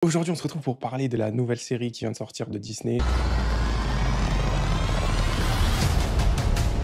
Aujourd'hui, on se retrouve pour parler de la nouvelle série qui vient de sortir de Disney.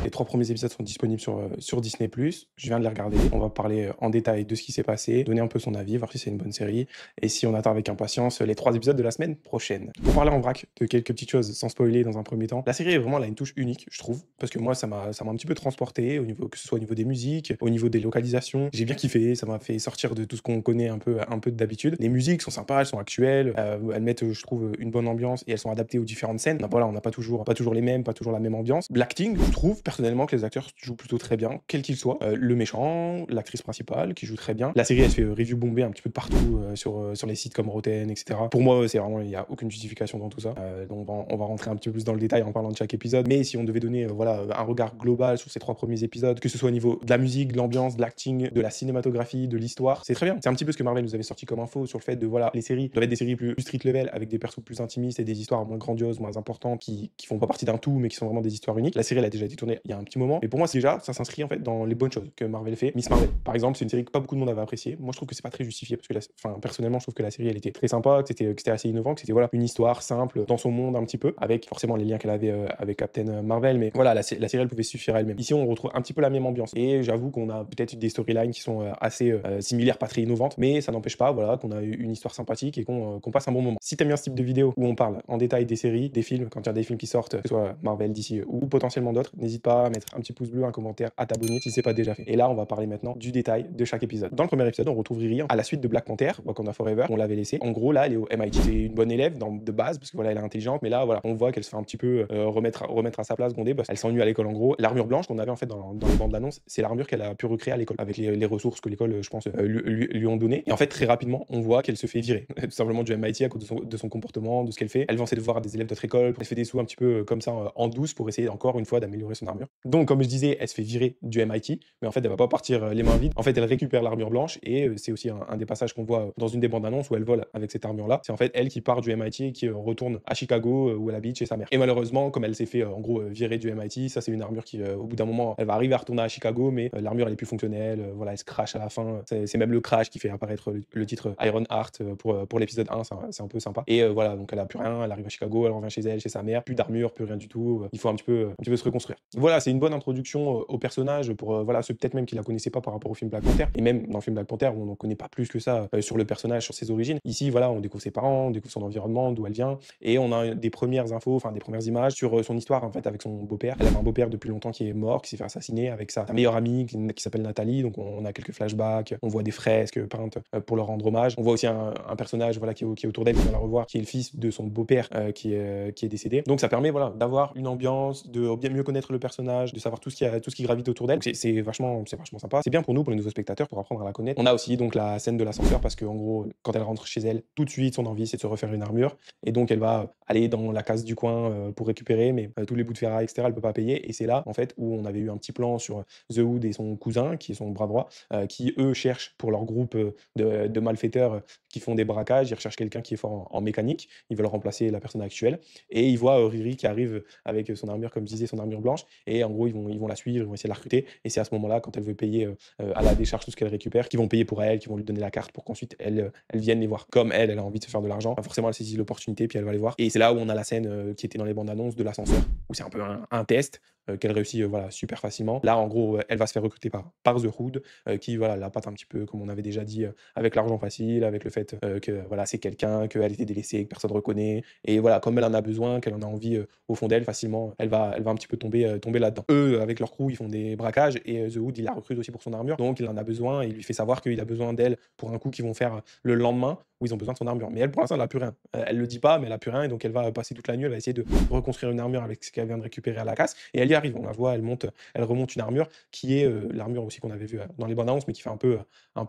Les 3 premiers épisodes sont disponibles sur Disney+. Je viens de les regarder. On va parler, en détail de ce qui s'est passé, donner un peu son avis, voir si c'est une bonne série et si on attend avec impatience les 3 épisodes de la semaine prochaine. Pour parler en vrac de quelques petites choses sans spoiler dans un premier temps, la série est vraiment elle a une touche unique, je trouve, parce que moi ça m'a un petit peu transporté au niveau que ce soit au niveau des musiques, au niveau des localisations. J'ai bien kiffé, ça m'a fait sortir de tout ce qu'on connaît un peu d'habitude. Les musiques sont sympas, elles sont actuelles, elles mettent, je trouve, une bonne ambiance et elles sont adaptées aux différentes scènes. Donc voilà, on n'a pas toujours les mêmes, pas toujours la même ambiance. L'acting, je trouve personnellement que les acteurs jouent plutôt très bien, quels qu'ils soient. Le méchant, l'actrice principale qui joue très bien. La série, elle se fait review bomber un petit peu de partout sur les sites comme Rotten, etc. Pour moi, c'est vraiment, il n'y a aucune justification dans tout ça. Donc on va rentrer un petit peu plus dans le détail en parlant de chaque épisode. Mais si on devait donner voilà, un regard global sur ces 3 premiers épisodes, que ce soit au niveau de la musique, de l'ambiance, de l'acting, de la cinématographie, de l'histoire, c'est très bien. C'est un petit peu ce que Marvel nous avait sorti comme info sur le fait de voilà, les séries doivent être des séries plus street level avec des persos plus intimistes et des histoires moins grandioses, moins importantes, qui font pas partie d'un tout, mais qui sont vraiment des histoires uniques. La série, elle a déjà été tournée il y a un petit moment. Et pour moi, c'est déjà, ça s'inscrit en fait dans les bonnes choses que Marvel fait. Miss Marvel, par exemple, c'est une série que pas beaucoup de monde avait appréciée. Moi, je trouve que c'est pas très justifié parce que, enfin, personnellement, je trouve que la série, elle était très sympa, que c'était assez innovant, que c'était voilà une histoire simple dans son monde un petit peu, avec forcément les liens qu'elle avait avec Captain Marvel. Mais voilà, la série, elle pouvait suffire à elle-même. Ici, on retrouve un petit peu la même ambiance. Et j'avoue qu'on a peut-être des storylines qui sont assez similaires, pas très innovantes, mais ça n'empêche pas, voilà, qu'on a eu une histoire sympathique et qu'on passe un bon moment. Si t'aimes bien ce type de vidéo où on parle en détail des séries, des films, quand il y a des films qui sortent, que ce soit Marvel, DC ou potentiellement d'autres, n'hésite pas à mettre un petit pouce bleu, un commentaire, à t'abonner si c'est pas déjà fait. Et là, on va parler maintenant du détail de chaque épisode. Dans le premier épisode, on retrouve Riri à la suite de Black Panther, Wakanda Forever, on l'avait laissé. En gros, là, elle est au MIT. C'est une bonne élève de base, parce que voilà, elle est intelligente, mais là, voilà, on voit qu'elle se fait un petit peu remettre à sa place, gronder, parce qu'elle s'ennuie à l'école en gros. L'armure blanche qu'on avait en fait dans les bandes d'annonce, c'est l'armure qu'elle a pu recréer à l'école, avec les ressources que l'école, je pense, lui ont donné. Et en fait, très rapidement, on voit qu'elle se fait virer, tout simplement du MIT à cause de son comportement, de ce qu'elle fait. Elle vend ses devoirs à des élèves d'autres écoles, elle fait des sous un petit peu comme ça en douce pour essayer encore une fois d'améliorer son armure. Donc, comme je disais, elle se fait virer du MIT, mais en fait, elle va pas partir les mains vides. En fait, elle récupère l'armure blanche et c'est aussi un des passages qu'on voit dans une des bandes annonces où elle vole avec cette armure-là. C'est en fait elle qui part du MIT et qui retourne à Chicago où elle habite chez sa mère. Et malheureusement, comme elle s'est fait en gros virer du MIT, ça c'est une armure qui, au bout d'un moment, elle va arriver à retourner à Chicago, mais l'armure elle est plus fonctionnelle. Voilà, elle se crash à la fin. C'est même le crash qui fait apparaître le titre Iron Heart pour l'épisode 1. C'est un peu sympa. Et voilà, donc elle a plus rien. Elle arrive à Chicago, elle revient chez elle, chez sa mère. Plus d'armure, plus rien du tout. Il faut un petit peu se reconstruire. Voilà, c'est une bonne introduction au personnage pour voilà, ceux peut-être même qui la connaissaient pas par rapport au film Black Panther. Et même dans le film Black Panther, où on n'en connaît pas plus que ça sur le personnage, sur ses origines. Ici, voilà, on découvre ses parents, on découvre son environnement, d'où elle vient, et on a des premières infos, enfin des premières images sur son histoire en fait avec son beau-père. Elle avait un beau-père depuis longtemps qui est mort, qui s'est fait assassiner avec sa meilleure amie qui s'appelle Nathalie. Donc on a quelques flashbacks, on voit des fresques peintes pour leur rendre hommage. On voit aussi un personnage voilà, qui est autour d'elle, qui vient la revoir, qui est le fils de son beau-père qui est décédé. Donc ça permet voilà, d'avoir une ambiance, de bien mieux connaître le personnage, de savoir tout ce qui gravite autour d'elle. C'est vachement sympa. C'est bien pour nous, pour les nouveaux spectateurs, pour apprendre à la connaître. On a aussi donc la scène de l'ascenseur parce qu'en gros, quand elle rentre chez elle, tout de suite, son envie, c'est de se refaire une armure. Et donc, elle va aller dans la case du coin pour récupérer, mais tous les bouts de ferraille, etc., elle peut pas payer. Et c'est là, en fait, où on avait eu un petit plan sur The Hood et son cousin, qui est son bras droit, qui, eux, cherchent pour leur groupe de malfaiteurs qui font des braquages. Ils recherchent quelqu'un qui est fort en mécanique. Ils veulent remplacer la personne actuelle. Et ils voient Riri qui arrive avec son armure, comme je disais, son armure blanche. Et en gros, ils vont la suivre, ils vont essayer de la recruter. Et c'est à ce moment-là, quand elle veut payer à la décharge tout ce qu'elle récupère, qu'ils vont payer pour elle, qu'ils vont lui donner la carte pour qu'ensuite elle vienne les voir. Comme elle a envie de se faire de l'argent, forcément elle saisit l'opportunité puis elle va les voir. Et c'est là où on a la scène qui était dans les bandes annonces de l'ascenseur, où c'est un peu un test qu'elle réussit voilà, super facilement. Là, en gros, elle va se faire recruter par The Hood, qui voilà, la patte un petit peu, comme on avait déjà dit, avec l'argent facile, avec le fait que voilà, c'est quelqu'un, qu'elle était délaissée, que personne ne reconnaît. Et voilà, comme elle en a besoin, qu'elle en a envie au fond d'elle, facilement, elle va un petit peu tomber là-dedans. Eux, avec leur crew, ils font des braquages et The Hood, il la recrute aussi pour son armure. Donc, il en a besoin et il lui fait savoir qu'il a besoin d'elle pour un coup qu'ils vont faire le lendemain où ils ont besoin de son armure. Mais elle, pour l'instant, elle n'a plus rien. Elle le dit pas, mais elle a plus rien et donc elle va passer toute la nuit, elle va essayer de reconstruire une armure avec ce qu'elle vient de récupérer à la casse et elle y arrive. On la voit, elle remonte une armure qui est l'armure aussi qu'on avait vue dans les bandes annonces, mais qui fait un peu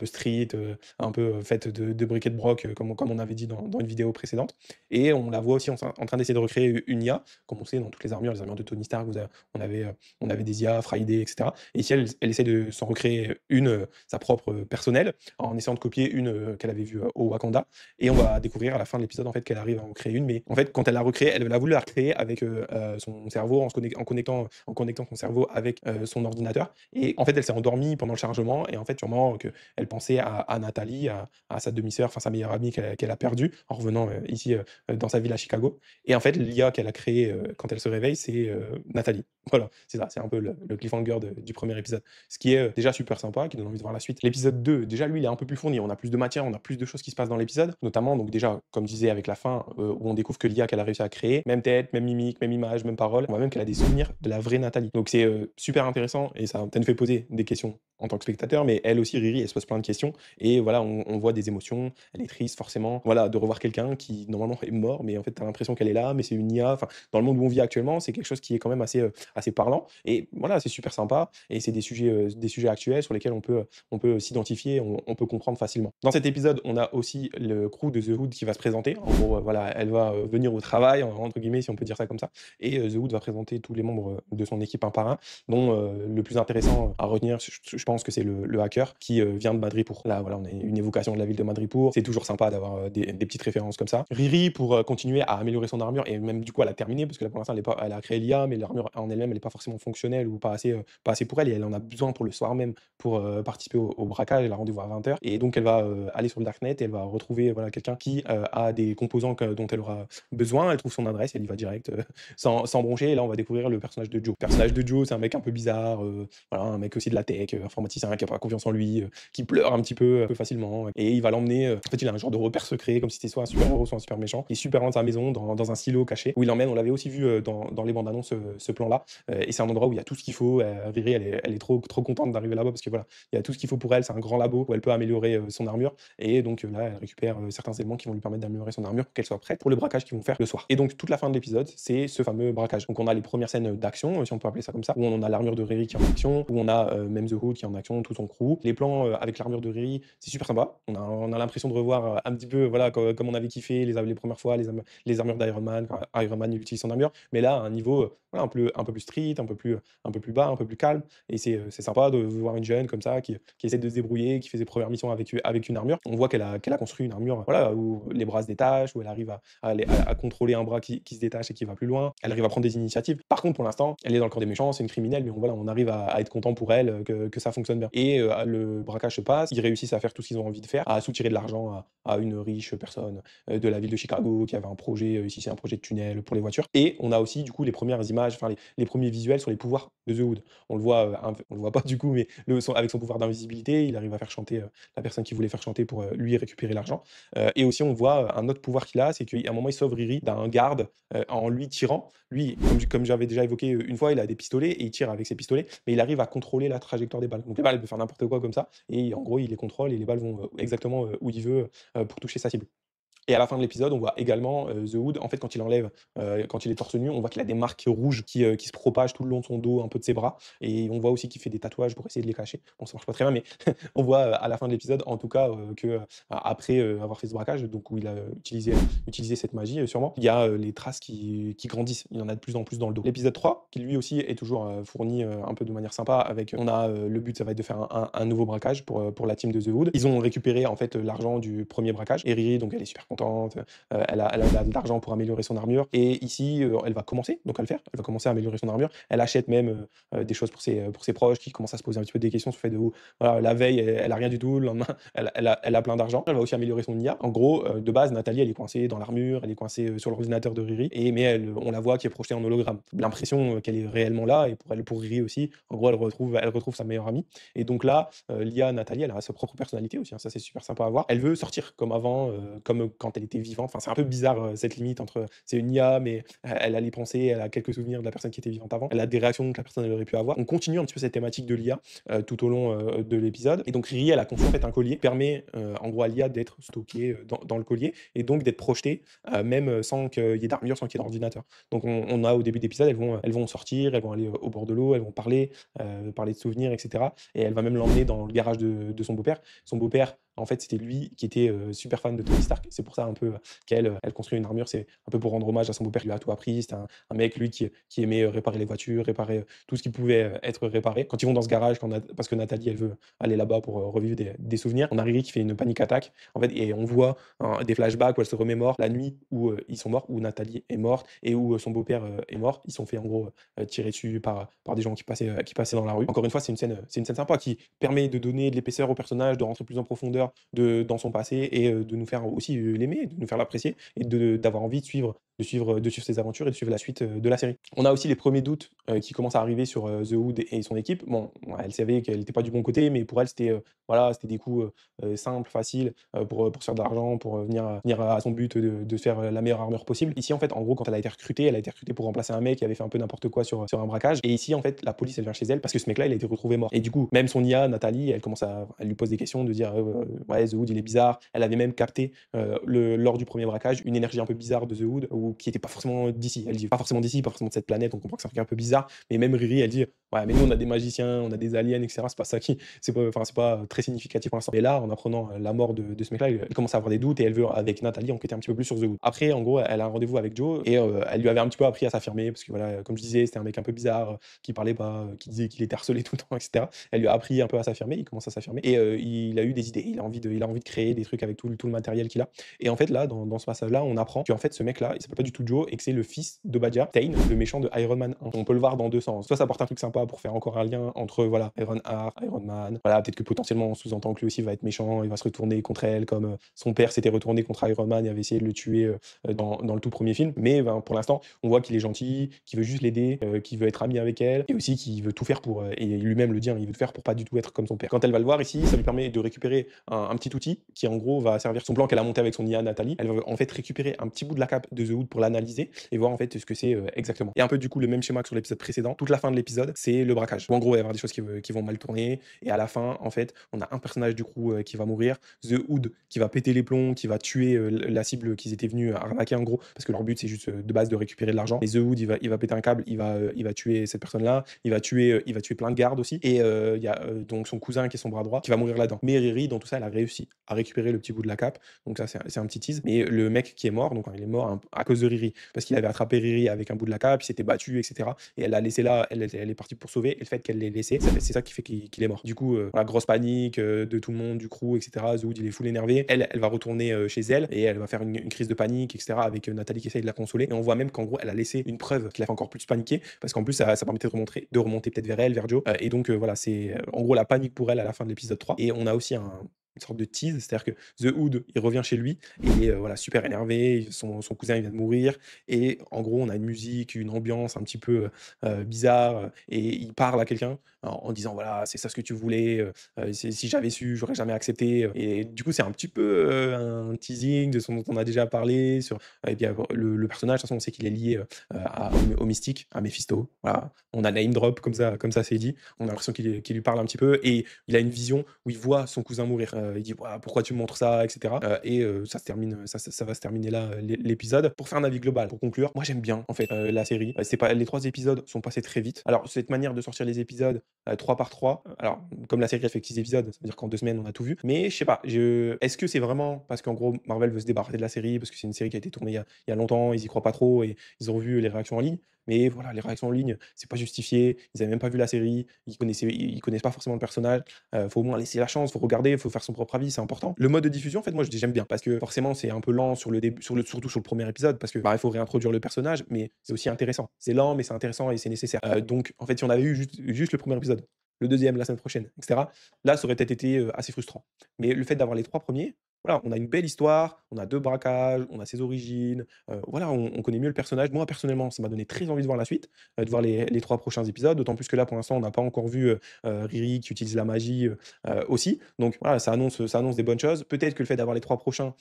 street, un peu faite de briquet de broc, comme on avait dit dans une vidéo précédente. Et on la voit aussi en train d'essayer de recréer une IA, comme on sait dans toutes les armures de Tony Stark, on avait des IA, Friday, etc. Et ici, elle essaie de s'en recréer une, sa propre personnelle, en essayant de copier une qu'elle avait vue au Wakanda. Et on va découvrir à la fin de l'épisode en fait qu'elle arrive à en créer une, mais en fait fait, quand elle l'a recréé, elle a voulu la recréer avec, son cerveau en connectant son cerveau avec, son ordinateur et en fait, elle s'est endormie pendant le chargement et en fait, sûrement qu'elle pensait à Nathalie, à sa demi-sœur, enfin sa meilleure amie qu'elle a perdue en revenant, ici, dans sa ville à Chicago et en fait, l'IA qu'elle a créée, quand elle se réveille, c'est, Nathalie. Voilà, c'est ça, c'est un peu le cliffhanger du premier épisode. Ce qui est, déjà super sympa, qui donne envie de voir la suite. L'épisode 2, déjà lui, il est un peu plus fourni, on a plus de matière, on a plus de choses qui se passent dans l'épisode, notamment donc déjà, comme je disais avec la fin, où on découvre que l'IA qu'elle a réussi à créer, même tête, même mimique, même image, même parole, on voit même qu'elle a des souvenirs de la vraie Nathalie. Donc c'est, super intéressant et ça nous fait poser des questions en tant que spectateur, mais elle aussi, Riri, elle se pose plein de questions et voilà, on voit des émotions, elle est triste forcément, voilà, de revoir quelqu'un qui normalement est mort, mais en fait, tu as l'impression qu'elle est là, mais c'est une IA, enfin, dans le monde où on vit actuellement, c'est quelque chose qui est quand même assez parlant et voilà, c'est super sympa et c'est des sujets actuels sur lesquels on peut s'identifier, on peut comprendre facilement. Dans cet épisode, on a aussi le crew de The Hood qui va se présenter. En gros, voilà, elle va, venir au travail, entre guillemets, si on peut dire ça comme ça et The Hood va présenter tous les membres, de son équipe un par un, dont, le plus intéressant à retenir, je pense que c'est le hacker qui, vient de Madripour. Là, voilà, on a une évocation de la ville de Madripour. C'est toujours sympa d'avoir, des petites références comme ça. Riri pour, continuer à améliorer son armure et même du coup à la terminer parce que là pour l'instant elle a créé l'IA mais l'armure en elle-même elle est pas forcément fonctionnelle ou pas assez pour elle et elle en a besoin pour le soir même pour, participer au braquage. Elle a rendez-vous à 20h et donc elle va, aller sur le darknet et elle va retrouver, voilà, quelqu'un qui, a des composants dont elle aura besoin. Elle trouve son adresse, elle y va direct, sans broncher et là on va découvrir le personnage de Joe. Le personnage de Joe, c'est un mec un peu bizarre, voilà, un mec aussi de la tech, informaticien qui a pas confiance en lui, qui pleure un petit peu facilement et il va l'emmener, en fait, il a un genre de repère secret comme si c'était soit un super héros, soit un super méchant. Il est super loin de sa maison, dans un silo caché où il l'emmène. On l'avait aussi vu, dans les bandes annonces, ce plan-là, et c'est un endroit où il y a tout ce qu'il faut. Riri, elle est trop contente d'arriver là-bas parce que voilà, il y a tout ce qu'il faut pour elle. C'est un grand labo où elle peut améliorer, son armure et donc, là, elle récupère, certains éléments qui vont lui permettre d'améliorer son armure pour qu'elle soit prête pour le braquage qu'ils vont faire le soir. Et donc toute la fin de l'épisode, c'est ce fameux braquage. Donc on a les premières scènes, d'action, si on peut appeler ça comme ça, où on a l'armure de Riri qui est en action, où on a, même The Hood qui est en action, tout son crew. Les plans, avec l'armure de Riri, c'est super sympa. On a l'impression de revoir, un petit peu, voilà, comme on avait kiffé les premières fois, les armures d'Iron Man, quand Iron Man il utilise son armure, mais là, à un niveau, voilà, un peu plus street, un peu plus bas, un peu plus calme et c'est sympa de voir une jeune comme ça qui essaie de se débrouiller, qui fait ses premières missions avec une armure. On voit qu'elle a construit une armure, voilà, où les bras se détachent, où elle arrive à contrôler un bras qui se détache et qui va plus loin. Elle arrive à prendre des initiatives. Par contre, pour l'instant, elle est dans le camp des méchants, c'est une criminelle, mais voilà, on arrive à être content pour elle, que ça fonctionne bien et le braquage se passe, ils réussissent à faire tout ce qu'ils ont envie de faire, à soutirer de l'argent à une riche personne, de la ville de Chicago qui avait un projet, ici c'est un projet de tunnel pour les voitures et on a aussi du coup les premières images, enfin les premiers visuels sur les pouvoirs de The Hood. On le voit, on le voit pas du coup, mais avec son pouvoir d'invisibilité, il arrive à faire chanter, la personne qu'il voulait faire chanter pour, lui récupérer l'argent, et aussi on voit, un autre pouvoir qu'il a, c'est qu'à un moment il sauve Riri d'un garde, en lui tirant. Lui, comme j'avais déjà évoqué, une fois, il a des pistolets et il tire avec ses pistolets, mais il arrive à contrôler la trajectoire des balles. Donc les balles, il peut faire n'importe quoi comme ça et en gros, il les contrôle et les balles vont, exactement, où il veut, pour toucher sa cible. Et à la fin de l'épisode, on voit également, The Hood, en fait, quand il est torse nu, on voit qu'il a des marques rouges qui se propagent tout le long de son dos, un peu de ses bras et on voit aussi qu'il fait des tatouages pour essayer de les cacher. Bon, ça marche pas très bien, mais on voit, à la fin de l'épisode, en tout cas, après, avoir fait ce braquage, donc où il a, utilisé cette magie, sûrement, il y a, les traces qui grandissent. Il y en a de plus en plus dans le dos. L'épisode 3, qui lui aussi est toujours, fourni, un peu de manière sympa avec, on a, le but, ça va être de faire un nouveau braquage pour la team de The Hood. Ils ont récupéré, en fait, l'argent du premier braquage et Riri, donc elle est super contente, elle a de l'argent pour améliorer son armure et ici, elle va commencer donc à le faire. Elle va commencer à améliorer son armure. Elle achète même, des choses pour ses proches qui commencent à se poser un petit peu des questions sur le fait de, oh, voilà, la veille, elle a rien du tout, le lendemain, elle a plein d'argent. Elle va aussi améliorer son IA. En gros, de base, Nathalie, elle est coincée dans l'armure, elle est coincée, sur l'ordinateur de Riri mais on la voit qui est projetée en hologramme. L'impression, qu'elle est réellement là et pour Riri aussi. En gros, elle retrouve sa meilleure amie et donc là, l'IA Nathalie, elle a sa propre personnalité aussi, hein, ça c'est super sympa à voir. Elle veut sortir comme avant, comme quand elle était vivante. Enfin, c'est un peu bizarre, cette limite entre c'est une IA, mais elle a les pensées, elle a quelques souvenirs de la personne qui était vivante avant. Elle a des réactions que la personne elle aurait pu avoir. On continue un petit peu cette thématique de l'IA, tout au long, de l'épisode et donc Riri, elle a conçu en fait un collier qui permet, en gros à l'IA d'être stockée, dans le collier et donc d'être projetée, même, sans qu'il y ait d'armure, sans qu'il y ait d'ordinateur. Donc on a au début d'épisode, elles vont sortir, elles vont aller, au bord de l'eau, elles vont parler de souvenirs et cetera et elle va même l'emmener dans le garage de son beau-père. Son beau-père en fait, c'était lui qui était, super fan de Tony Stark. C'est pour ça un peu, qu'elle, elle construit une armure, c'est un peu pour rendre hommage à son beau-père qui lui a tout appris. C'était un mec, lui, qui aimait, réparer les voitures, réparer, tout ce qui pouvait, être réparé. Quand ils vont dans ce garage, parce que Nathalie, elle veut aller là-bas pour, revivre des souvenirs, on a Riri qui fait une panic attack, en fait, et on voit des flashbacks où elle se remémore la nuit où, ils sont morts, où Nathalie est morte et où, son beau-père, est mort. Ils sont fait en gros, tirer dessus par des gens qui passaient dans la rue. Encore une fois, c'est une scène sympa qui permet de donner de l'épaisseur au personnage, de rentrer plus en profondeur dans son passé et de nous faire aussi, l'aimer, de nous faire l'apprécier et d'avoir envie de suivre ses aventures et de suivre la suite, de la série. On a aussi les premiers doutes, qui commencent à arriver sur, The Hood et son équipe. Bon, elle savait qu'elle était pas du bon côté, mais pour elle, c'était, voilà, c'était des coups, simples, faciles, pour se faire de l'argent, pour, venir à son but de se faire, la meilleure armure possible. Ici, en fait, en gros, quand elle a été recrutée pour remplacer un mec qui avait fait un peu n'importe quoi sur un braquage. Et ici, en fait, la police, elle vient chez elle parce que ce mec-là, il a été retrouvé mort. Et du coup, même son IA, Nathalie, elle lui pose des questions de dire, ouais, The Hood, il est bizarre. Elle avait même capté, lors du premier braquage, une énergie un peu bizarre de The Hood, ou qui était pas forcément d'ici. Elle dit pas forcément d'ici, pas forcément de cette planète. On comprend que c'est un truc un peu bizarre. Mais même Riri, elle dit, ouais, mais nous, on a des magiciens, on a des aliens, etc. C'est pas ça qui, c'est pas très significatif pour l'instant. Et là, en apprenant, la mort de ce mec-là, elle commence à avoir des doutes et elle veut, avec Nathalie, enquêter un petit peu plus sur The Hood. Après, en gros, elle a un rendez-vous avec Joe et elle lui avait un petit peu appris à s'affirmer parce que voilà, comme je disais, c'était un mec un peu bizarre, qui parlait pas, qui disait qu'il était harcelé tout le temps, etc. Elle lui a appris un peu à s'affirmer, il commence à s'affirmer et il a eu des idées. Il a envie de créer des trucs avec tout le matériel qu'il a. Et en fait, là, dans ce passage-là, on apprend qu'en fait, ce mec-là, il s'appelle pas du tout Joe et que c'est le fils d'Obadiah Stane, le méchant de Iron Man 1. On peut le voir dans deux sens. Soit ça apporte un truc sympa pour faire encore un lien entre voilà, Iron Heart, Iron Man. Voilà, peut-être que potentiellement on sous-entend que lui aussi va être méchant, il va se retourner contre elle, comme son père s'était retourné contre Iron Man et avait essayé de le tuer dans le tout premier film. Mais ben, pour l'instant, on voit qu'il est gentil, qu'il veut juste l'aider, qu'il veut être ami avec elle, et aussi qu'il veut tout faire pour, et lui-même le dit, hein, il veut tout faire pour pas du tout être comme son père. Quand elle va le voir ici, ça lui permet de récupérer un petit outil qui en gros va servir son plan qu'elle a monté avec son IA Nathalie. Elle va en fait récupérer un petit bout de la cape de The Hood pour l'analyser et voir en fait ce que c'est exactement. Et un peu du coup le même schéma que sur l'épisode précédent. Toute la fin de l'épisode, c'est le braquage. Où, en gros, il va y avoir des choses qui vont mal tourner et à la fin, en fait, on a un personnage du coup qui va mourir, The Hood qui va péter les plombs, qui va tuer la cible qu'ils étaient venus arnaquer en gros, parce que leur but c'est juste de base de récupérer de l'argent. Et The Hood, il va péter un câble, il va tuer cette personne-là, il va tuer plein de gardes aussi. Et il y a donc son cousin qui est son bras droit qui va mourir là-dedans. Mais Riri, dans tout ça, elle a réussi à récupérer le petit bout de la cape. Donc ça, c'est un petit tease. Mais le mec qui est mort, donc il est mort à cause de Riri, parce qu'il avait attrapé Riri avec un bout de la cape, il s'était battu, etc. Et elle l'a laissé là, elle est partie pour sauver. Et le fait qu'elle l'ait laissé, c'est ça qui fait qu'il est mort. Du coup, la grosse panique de tout le monde, du crew, etc. The Hood, il est full énervé. Elle va retourner chez elle et elle va faire une crise de panique, etc. Avec Nathalie qui essaye de la consoler. Et on voit même qu'en gros, elle a laissé une preuve qui l'a fait encore plus paniquer, parce qu'en plus, ça permettait de remonter peut-être vers elle, vers Joe. Et donc, voilà, c'est en gros la panique pour elle à la fin de l'épisode 3. Et on a aussi une sorte de tease, c'est-à-dire que The Hood, il revient chez lui et il est voilà, super énervé, son cousin il vient de mourir et en gros on a une musique, une ambiance un petit peu bizarre et il parle à quelqu'un en disant voilà c'est ça ce que tu voulais, si j'avais su j'aurais jamais accepté et du coup c'est un petit peu un teasing de ce dont on a déjà parlé sur et bien le personnage de toute façon on sait qu'il est lié au mystique, à Mephisto, voilà, on a name drop comme ça c'est dit, on a l'impression qu'il lui parle un petit peu et il a une vision où il voit son cousin mourir. Il dit «Ouah, pourquoi tu me montres ça?» et cetera. Et ça se termine, ça va se terminer là, l'épisode. Pour faire un avis global, pour conclure, moi j'aime bien en fait, la série. C'est pas les 3 épisodes sont passés très vite. Alors cette manière de sortir les épisodes, 3 par 3, alors comme la série elle fait que 6 épisodes, ça veut dire qu'en 2 semaines on a tout vu. Mais je sais pas, est-ce que c'est vraiment parce qu'en gros Marvel veut se débarrasser de la série, parce que c'est une série qui a été tournée il y a longtemps, ils y croient pas trop et ils ont vu les réactions en ligne? Mais voilà, les réactions en ligne, c'est pas justifié, ils avaient même pas vu la série, ils connaissent pas forcément le personnage. Faut au moins laisser la chance, faut regarder, faut faire son propre avis, c'est important. Le mode de diffusion, en fait, moi, j'aime bien parce que forcément, c'est un peu lent sur le début, surtout sur le premier épisode, parce que bah, il faut réintroduire le personnage, mais c'est aussi intéressant. C'est lent, mais c'est intéressant et c'est nécessaire. Donc, en fait, si on avait eu juste le premier épisode, le deuxième la semaine prochaine, etc., là, ça aurait peut-être été assez frustrant. Mais le fait d'avoir les trois premiers, voilà, on a une belle histoire, on a deux braquages, on a ses origines, voilà, on connaît mieux le personnage. Moi, personnellement, ça m'a donné très envie de voir la suite, de voir les 3 prochains épisodes, d'autant plus que là, pour l'instant, on n'a pas encore vu Riri qui utilise la magie aussi. Donc voilà, ça annonce des bonnes choses. Peut-être que le fait d'avoir les 3 prochains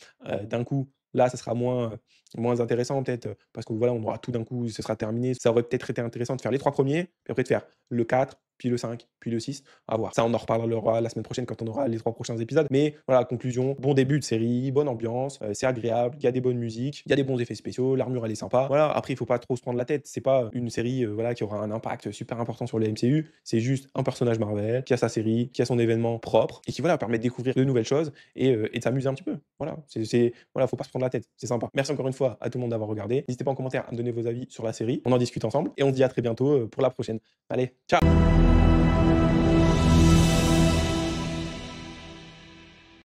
d'un coup, là, ça sera moins intéressant, peut-être parce que voilà, on aura tout d'un coup, ce sera terminé. Ça aurait peut-être été intéressant de faire les 3 premiers, puis après de faire le 4, puis le 5, puis le 6, à voir. Ça, on en reparlera la semaine prochaine quand on aura les 3 prochains épisodes. Mais voilà, conclusion, bon début de série, bonne ambiance, c'est agréable, il y a des bonnes musiques, il y a des bons effets spéciaux, l'armure elle est sympa. Voilà, après il faut pas trop se prendre la tête, c'est pas une série voilà qui aura un impact super important sur le MCU, c'est juste un personnage Marvel qui a sa série, qui a son événement propre et qui voilà permet de découvrir de nouvelles choses et de s'amuser un petit peu. Voilà, voilà, faut pas se prendre la tête, c'est sympa. Merci encore une fois à tout le monde d'avoir regardé. N'hésitez pas en commentaire à me donner vos avis sur la série. On en discute ensemble et on se dit à très bientôt pour la prochaine. Allez, ciao!